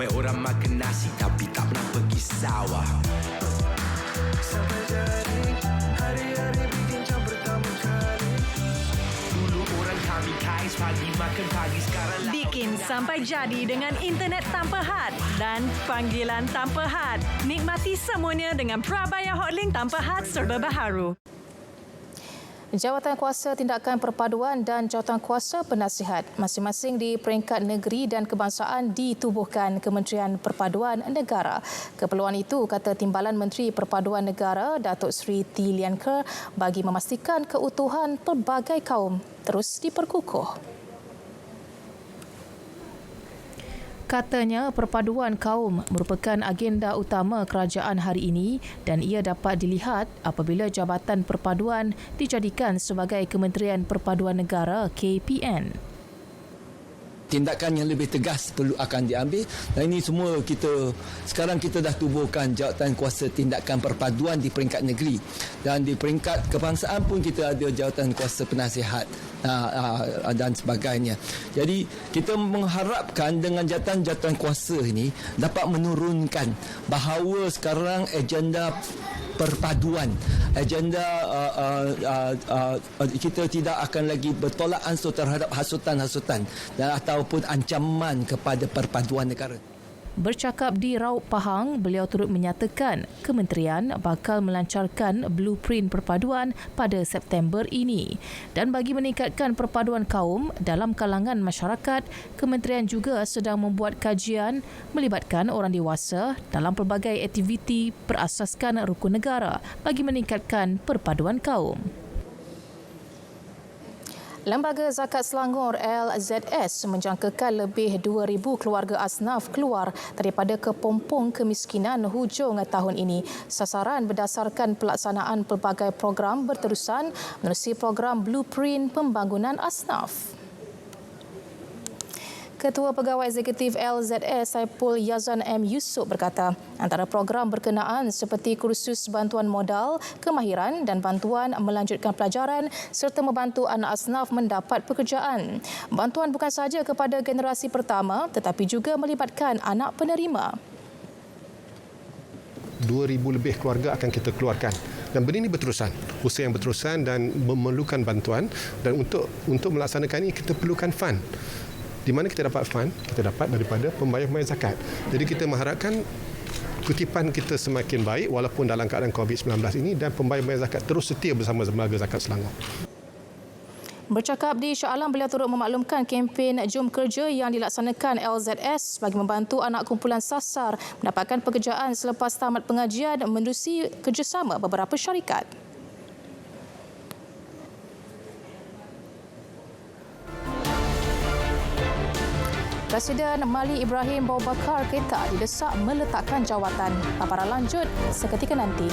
Ramai orang makan nasi tapi tak pernah pergi sawah. Sampai jadi hari-hari berbincang pertama kali. Dulu orang kami kais pagi makan pagi, sekarang bikin sampai jadi dengan internet tanpa had dan panggilan tanpa had. Nikmati semuanya dengan Prabaya Hotlink tanpa had serba baharu. Jawatan Kuasa Tindakan Perpaduan dan Jawatan Kuasa Penasihat masing-masing di peringkat negeri dan kebangsaan ditubuhkan Kementerian Perpaduan Negara. Keperluan itu, kata Timbalan Menteri Perpaduan Negara Datuk Seri T. Lian Ker, bagi memastikan keutuhan pelbagai kaum terus diperkukuh. Katanya perpaduan kaum merupakan agenda utama kerajaan hari ini dan ia dapat dilihat apabila Jabatan Perpaduan dijadikan sebagai Kementerian Perpaduan Negara KPN. Tindakan yang lebih tegas perlu akan diambil dan ini semua sekarang kita dah tubuhkan Jawatan Kuasa Tindakan Perpaduan di peringkat negeri dan di peringkat kebangsaan pun kita ada Jawatan Kuasa Penasihat dan sebagainya. Jadi kita mengharapkan dengan jawatan-jawatan kuasa ini dapat menurunkan bahawa sekarang agenda perpaduan, agenda kita tidak akan lagi bertolak ansur terhadap hasutan-hasutan dan ataupun ancaman kepada perpaduan negara. Bercakap di Raub Pahang, beliau turut menyatakan kementerian bakal melancarkan blueprint perpaduan pada September ini. Dan bagi meningkatkan perpaduan kaum dalam kalangan masyarakat, kementerian juga sedang membuat kajian melibatkan orang dewasa dalam pelbagai aktiviti berasaskan rukun negara bagi meningkatkan perpaduan kaum. Lembaga Zakat Selangor LZS menjangkakan lebih 2,000 keluarga asnaf keluar daripada kepompong kemiskinan hujung tahun ini. Sasaran berdasarkan pelaksanaan pelbagai program berterusan menerusi program Blueprint Pembangunan Asnaf. Ketua Pegawai Eksekutif LZS Saipul Yazan M. Yusof berkata, antara program berkenaan seperti kursus bantuan modal, kemahiran dan bantuan melanjutkan pelajaran serta membantu anak asnaf mendapat pekerjaan. Bantuan bukan sahaja kepada generasi pertama tetapi juga melibatkan anak penerima. 2,000 lebih keluarga akan kita keluarkan. Dan benda ini berterusan, usaha yang berterusan dan memerlukan bantuan dan untuk melaksanakan ini kita perlukan fund. Di mana kita dapat fund? Kita dapat daripada pembayar-pembayar zakat. Jadi kita mengharapkan kutipan kita semakin baik walaupun dalam keadaan COVID-19 ini dan pembayar-pembayar zakat terus setia bersama Lembaga Zakat Selangor. Bercakap di Shah Alam, beliau turut memaklumkan kempen Jom Kerja yang dilaksanakan LZS bagi membantu anak kumpulan sasar mendapatkan pekerjaan selepas tamat pengajian menerusi kerjasama beberapa syarikat. Presiden Mali Ibrahim Boubacar Keita didesak meletakkan jawatan. Paparan lanjut seketika nanti.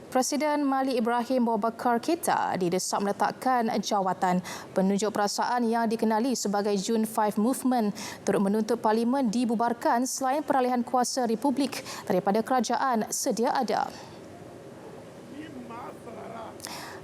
Presiden Mali Ibrahim Boubacar Keita didesak meletakkan jawatan. Penunjuk perasaan yang dikenali sebagai June 5 Movement turut menuntut Parlimen dibubarkan selain peralihan kuasa Republik daripada kerajaan sedia ada.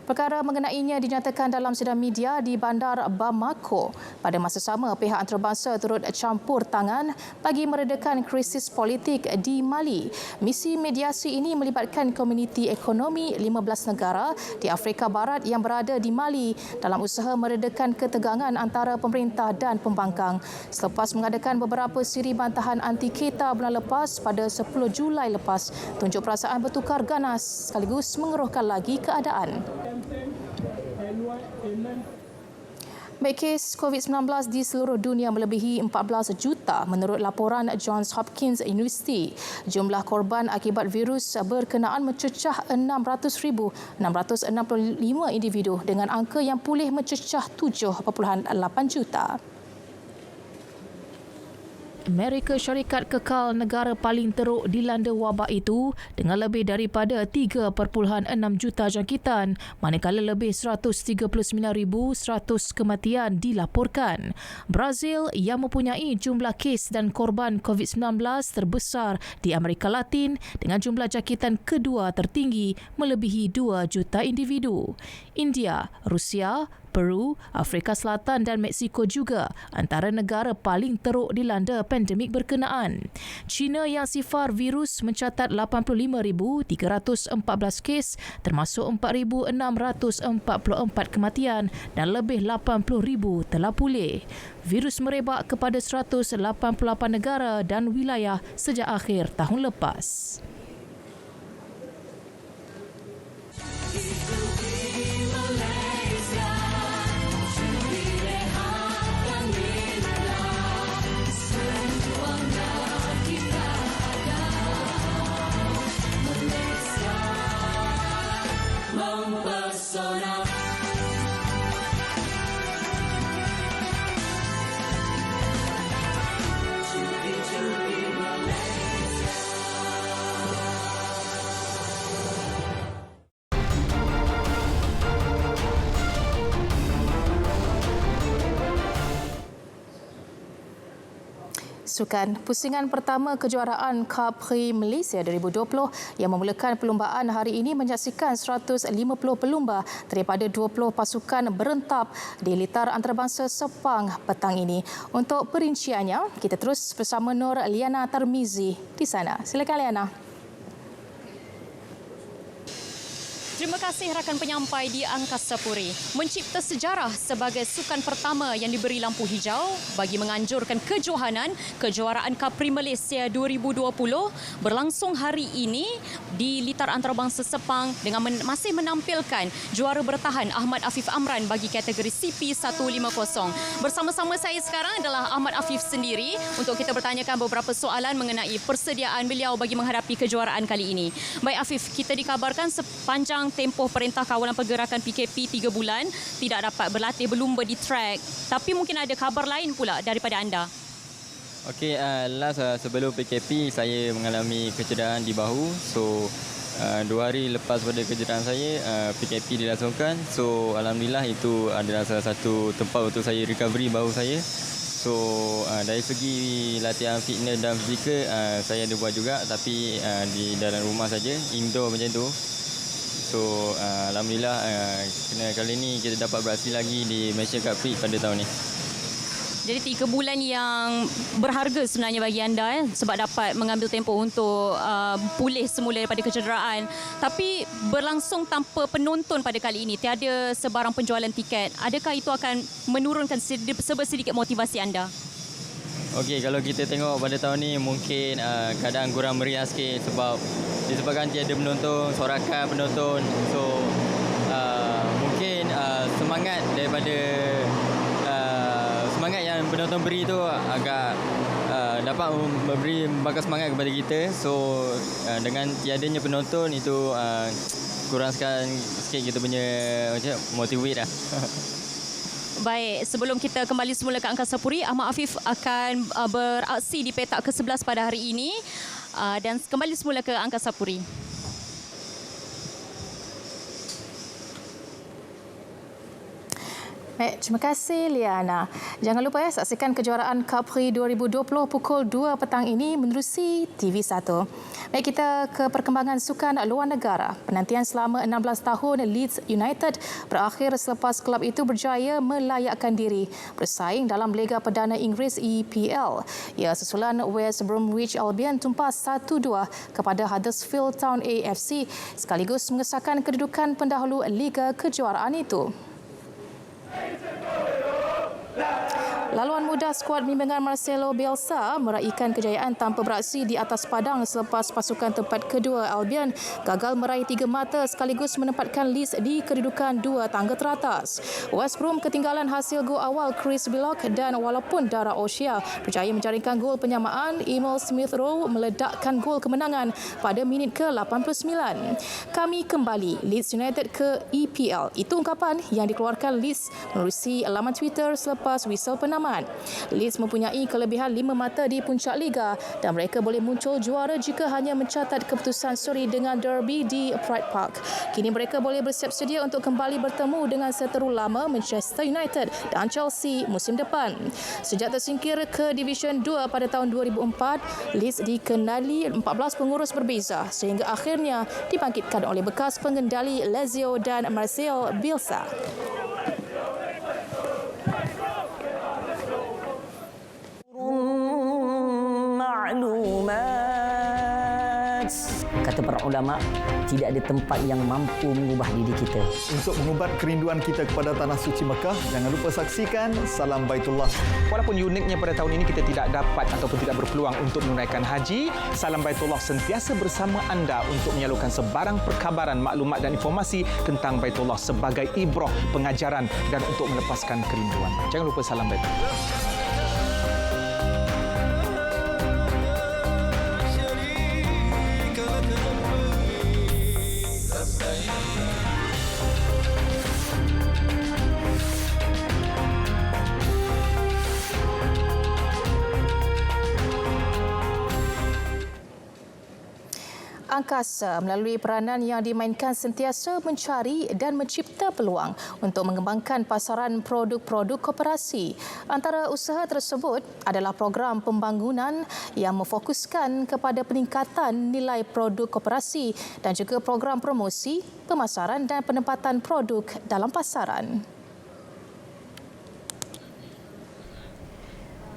Perkara mengenainya dinyatakan dalam sidang media di Bandar Bamako. Pada masa sama, pihak antarabangsa turut campur tangan bagi meredakan krisis politik di Mali. Misi mediasi ini melibatkan komuniti ekonomi 15 negara di Afrika Barat yang berada di Mali dalam usaha meredakan ketegangan antara pemerintah dan pembangkang. Selepas mengadakan beberapa siri bantahan anti Keita bulan lepas pada 10 Julai lepas, tunjuk perasaan bertukar ganas sekaligus mengeruhkan lagi keadaan. Baik, kes COVID-19 di seluruh dunia melebihi 14 juta menurut laporan Johns Hopkins University. Jumlah korban akibat virus berkenaan mencecah 600,665 individu dengan angka yang pulih mencecah 7.8 juta. Amerika Syarikat kekal negara paling teruk dilanda wabak itu dengan lebih daripada 3.6 juta jangkitan, manakala lebih 139,100 kematian dilaporkan. Brazil yang mempunyai jumlah kes dan korban COVID-19 terbesar di Amerika Latin dengan jumlah jangkitan kedua tertinggi melebihi 2 juta individu. India, Rusia, Peru, Afrika Selatan dan Meksiko juga antara negara paling teruk dilanda pandemik berkenaan. China yang sifar virus mencatat 85,314 kes termasuk 4,644 kematian dan lebih 80,000 telah pulih. Virus merebak kepada 188 negara dan wilayah sejak akhir tahun lepas. Sukan, pusingan pertama kejuaraan Capri Malaysia 2020 yang memulakan perlumbaan hari ini menyaksikan 150 pelumba daripada 20 pasukan berentap di litar antarabangsa Sepang petang ini. Untuk perinciannya, kita terus bersama Nur Liana Tarmizi di sana. Silakan Liana. Terima kasih rakan penyampai di Angkasa Puri. Mencipta sejarah sebagai sukan pertama yang diberi lampu hijau bagi menganjurkan kejohanan Kejuaraan Capri Malaysia 2020 berlangsung hari ini di litar antarabangsa Sepang dengan masih menampilkan juara bertahan Ahmad Afif Amran bagi kategori CP150. Bersama-sama saya sekarang adalah Ahmad Afif sendiri untuk kita bertanyakan beberapa soalan mengenai persediaan beliau bagi menghadapi kejuaraan kali ini. Baik Afif, kita dikabarkan sepanjang tempoh Perintah Kawalan Pergerakan PKP 3 bulan tidak dapat berlatih berlumba di track. Tapi mungkin ada khabar lain pula daripada anda. Okey, sebelum PKP saya mengalami kecederaan di bahu. So 2 hari lepas pada kecederaan saya PKP dilangsungkan. So alhamdulillah itu adalah salah satu tempat untuk saya recovery bahu saya. So dari segi latihan fitness dan fizikal saya ada buat juga, tapi di dalam rumah saja, indoor macam tu. So alhamdulillah kali ini kita dapat beraksi lagi di Malaysia Cup Prix pada tahun ini. Jadi 3 bulan yang berharga sebenarnya bagi anda sebab dapat mengambil tempoh untuk pulih semula daripada kecederaan. Tapi berlangsung tanpa penonton pada kali ini, tiada sebarang penjualan tiket. Adakah itu akan menurunkan sedikit motivasi anda? Okey, kalau kita tengok pada tahun ni mungkin kadang kurang meriah sikit sebab disebabkan tiada penonton, sorakan penonton. So mungkin semangat daripada semangat yang penonton beri tu agak dapat membakar semangat kepada kita. So dengan tiadanya penonton itu kurangkan sikit kita punya motivate lah. Baik, sebelum kita kembali semula ke Angkasa Puri, Ahmad Afif akan beraksi di petak ke-11 pada hari ini dan kembali semula ke Angkasa Puri. Baik, terima kasih Liana. Jangan lupa saksikan kejuaraan Capri 2020 pukul 2 petang ini menerusi TV1. Baik, kita ke perkembangan sukan luar negara. Penantian selama 16 tahun Leeds United berakhir selepas kelab itu berjaya melayakkan diri bersaing dalam Liga Perdana Inggeris EPL. Ya, susulan West Bromwich Albion tumpah 1-2 kepada Huddersfield Town AFC sekaligus mengesahkan kedudukan pendahulu Liga kejuaraan itu. Laluan muda skuad bimbingan Marcelo Bielsa meraihkan kejayaan tanpa beraksi di atas padang selepas pasukan tempat kedua Albion gagal meraih 3 mata sekaligus menempatkan Leeds di kedudukan 2 tangga teratas. West Brom ketinggalan hasil gol awal Chris Willock dan walaupun Dara O'Shea berjaya menjaringkan gol penyamaan, Emil Smith Rowe meledakkan gol kemenangan pada minit ke-89. Kami kembali Leeds United ke EPL. Itu ungkapan yang dikeluarkan Leeds menerusi laman Twitter selepas whistle penamat. Leeds mempunyai kelebihan 5 mata di puncak liga dan mereka boleh muncul juara jika hanya mencatat keputusan suri dengan derby di Pride Park. Kini mereka boleh bersiap sedia untuk kembali bertemu dengan seteru lama Manchester United dan Chelsea musim depan. Sejak tersingkir ke Division 2 pada tahun 2004, Leeds dikenali 14 pengurus berbeza sehingga akhirnya dibangkitkan oleh bekas pengendali Lazio dan Marcelo Bielsa. Kata para ulama, tidak ada tempat yang mampu mengubah diri kita. Untuk mengubat kerinduan kita kepada Tanah Suci Mekah, jangan lupa saksikan Salam Baitullah. Walaupun uniknya pada tahun ini kita tidak dapat ataupun tidak berpeluang untuk menunaikan haji, Salam Baitullah sentiasa bersama anda untuk menyalurkan sebarang perkabaran, maklumat dan informasi tentang Baitullah sebagai ibrah, pengajaran dan untuk melepaskan kerinduan. Jangan lupa Salam Baitullah. Angkasa melalui peranan yang dimainkan sentiasa mencari dan mencipta peluang untuk mengembangkan pasaran produk-produk koperasi. Antara usaha tersebut adalah program pembangunan yang memfokuskan kepada peningkatan nilai produk koperasi dan juga program promosi, pemasaran dan penempatan produk dalam pasaran.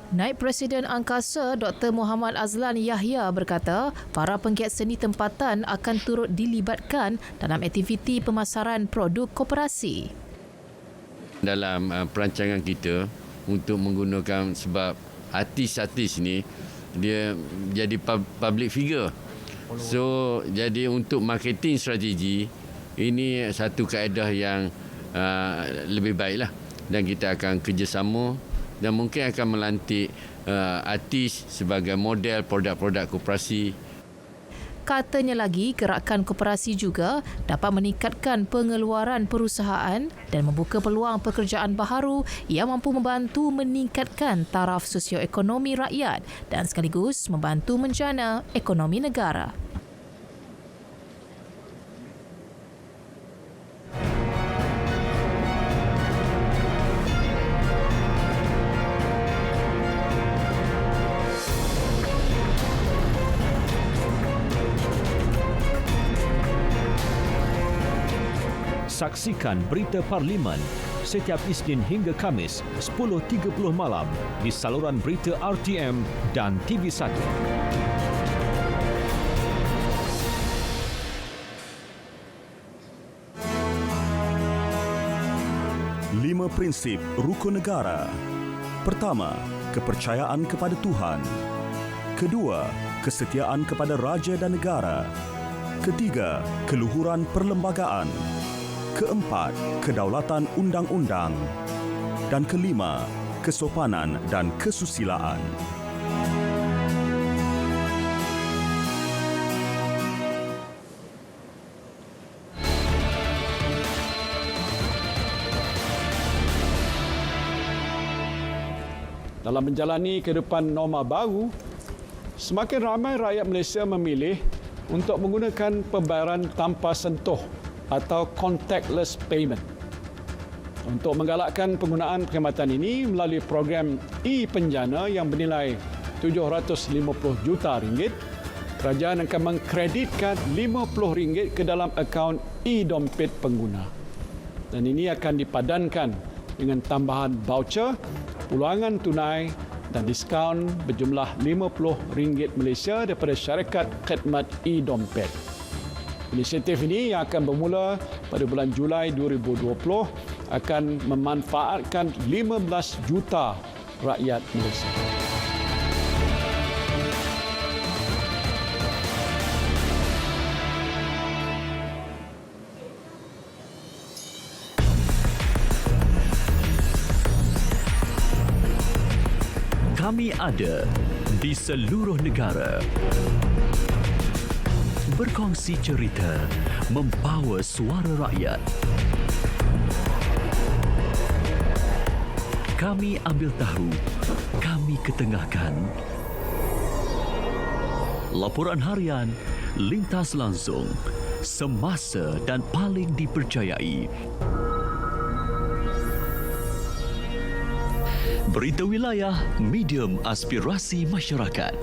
Naib Presiden Angkasa Dr. Muhammad Azlan Yahya berkata, para penggiat seni tempatan akan turut dilibatkan dalam aktiviti pemasaran produk koperasi. Dalam perancangan kita untuk menggunakan, sebab artis-artis ni dia jadi public figure. So jadi untuk marketing strategi ini satu kaedah yang lebih baiklah, dan kita akan kerjasama dan mungkin akan melantik artis sebagai model produk-produk koperasi. Katanya lagi, gerakan koperasi juga dapat meningkatkan pengeluaran perusahaan dan membuka peluang pekerjaan baharu yang mampu membantu meningkatkan taraf sosioekonomi rakyat dan sekaligus membantu menjana ekonomi negara. Saksikan Berita Parlimen setiap Isnin hingga Khamis 10.30 malam di saluran berita RTM dan TV1. 5 prinsip rukun negara. Pertama, kepercayaan kepada Tuhan. Kedua, kesetiaan kepada raja dan negara. Ketiga, keluhuran perlembagaan. Keempat, kedaulatan undang-undang. Dan kelima, kesopanan dan kesusilaan. Dalam menjalani kehidupan norma baru, semakin ramai rakyat Malaysia memilih untuk menggunakan pembayaran tanpa sentuh atau contactless payment. Untuk menggalakkan penggunaan perkhidmatan ini melalui program e-penjana yang bernilai RM750 juta, kerajaan akan mengkreditkan RM50 ke dalam akaun e-dompet pengguna. Dan ini akan dipadankan dengan tambahan voucher, pulangan tunai dan diskaun berjumlah RM50 Malaysia daripada syarikat khidmat e-dompet. Inisiatif ini yang akan bermula pada bulan Julai 2020 akan memanfaatkan 15 juta rakyat Malaysia. Kami ada di seluruh negara. Berkongsi cerita, membawa suara rakyat. Kami ambil tahu, kami ketengahkan. Laporan harian, lintas langsung, semasa dan paling dipercayai. Berita wilayah, medium aspirasi masyarakat.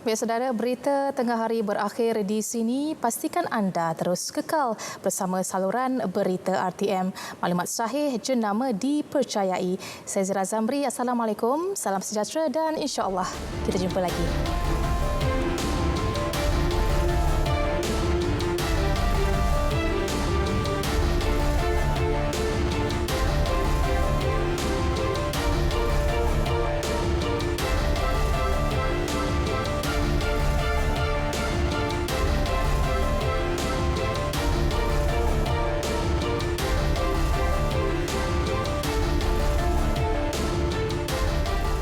Baik saudara, berita tengah hari berakhir di sini. Pastikan anda terus kekal bersama saluran berita RTM. Maklumat sahih, jenama dipercayai. Saya Zira Zamri. Assalamualaikum, salam sejahtera dan insya-Allah kita jumpa lagi.